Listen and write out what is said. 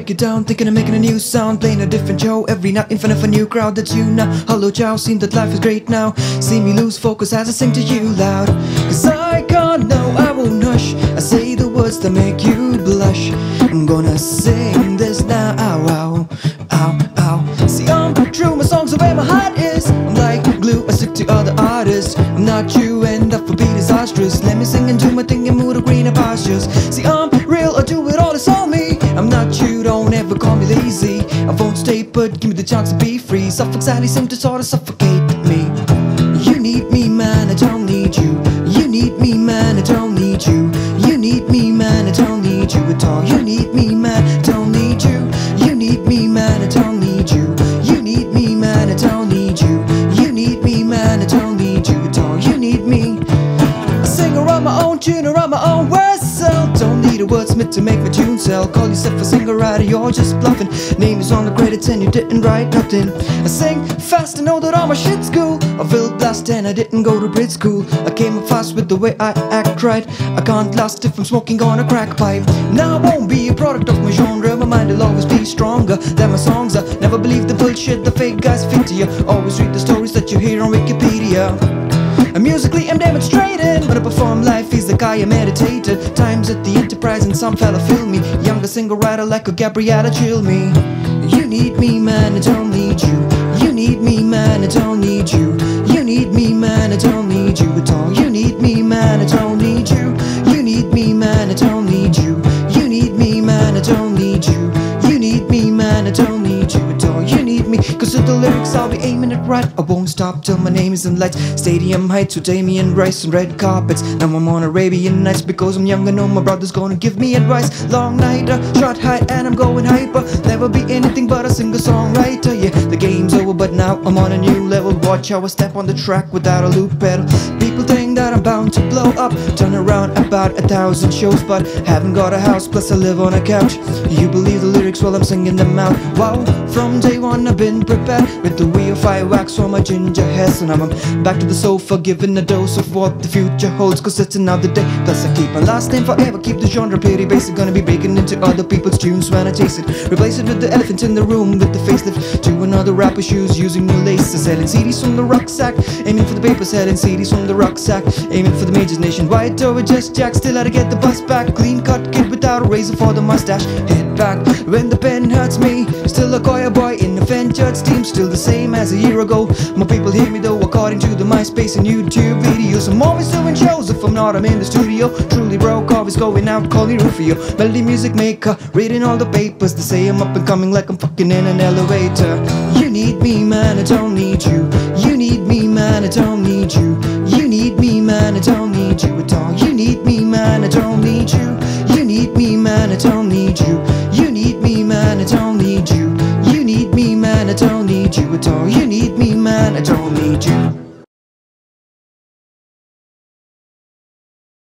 break it down, thinking of making a new sound, playing a different show every night in front of a new crowd. That's you now, hello ciao, seem that life is great now. See me lose focus as I sing to you loud. Cause I can't, no, I won't hush. I say the words that make you blush. I'm gonna sing this now, ow, ow, ow, ow. See, I'm true, my songs are where my heart is. I'm like glue, I stick to other artists. I'm not you and that would be disastrous. Let me sing and do my thing and move to greener pastures. See, I'm real, I do it all, it's all me. I'm not you, don't ever call me lazy. I won't stay put, give me the chance to be free. Suffix alley seem to sort of suffocate me. You need me, man, I don't need you. You need me, man, I don't need you. You need me, man, I don't need you at all. You need me, man, I don't need you. You need me, man, I don't need you. You need me, man, I don't need you. You need me, man, I don't need you at all. You need me. I sing around my own tune, around my own whistle. Don't need a wordsmith to make my tune sell. Call yourself a singer-writer, you're just bluffing. Name is on the credits and you didn't write nothing. I sing fast and know that all my shit's cool. I feel blessed and I didn't go to Brit school. I came up fast with the way I act right. I can't last if I'm smoking on a crack pipe. Now I won't be a product of my genre. My mind will always be stronger than my songs are. Never believe the bullshit the fake guys fit to you. Always read the stories that you hear on Wikipedia. And musically I'm demonstrating. When I perform live feels like I am meditated. Times at the Enterprise and some fella feel me. Younger single writer like a Gabriella chill me. You need me, man, I don't need you. You need me, man, I don't need you. You need me, man, I don't need you at all. You need me, man, I don't need you. You need me, man, I don't need you. You need me, man, I don't need you. You need me, man, I don't need you at all. You need me, cause of the lyrics I'll be aiming it right. I won't stop till my name is in lights. Stadium heights with Damien Rice and red carpets. Now I'm on Arabian Nights because I'm young. I know my brother's gonna give me advice. Long night, shot high and I'm going hyper. Never be anything but a singer-songwriter. Yeah, the game's over but now I'm on a new level. Watch how I step on the track without a loop pedal. People think that I'm bound to blow up. Turn around about 1,000 shows, but haven't got a house, plus I live on a couch. You believe the lyrics while I'm singing them out. Wow, from day one I've been prepared with the wheel fire wax on my ginger hairs. And I'm back to the sofa giving a dose of what the future holds, cause it's another day. Plus I keep my last name forever, keep the genre pretty basic. Gonna be breaking into other people's tunes when I taste it. Replace it with the elephant in the room with the facelift. To another rapper shoes using new laces. Selling CDs from the rucksack, aiming for the paper. Selling CDs from the rucksack, aiming for the majors nationwide. Or just jack, still how to get the bus back. Clean cut kid without a razor for the mustache. Head back when the pen hurts me. Still a choir boy in the Fenchurch team. Still the same as a year ago. More people hear me though according to the MySpace and YouTube videos. I'm always doing shows, if I'm not I'm in the studio. Truly broke, always going out, call me Rufio. Melody music maker, reading all the papers. They say I'm up and coming like I'm fucking in an elevator. You need me, man, I don't need you. You need me, man, I don't need you. You need me, man, I don't need you at all. You need me, man, I don't need you. You need me, man, I don't need you. You need me, man, I don't need you. You need me, man, I don't need you at all. You need me, man, I don't need you.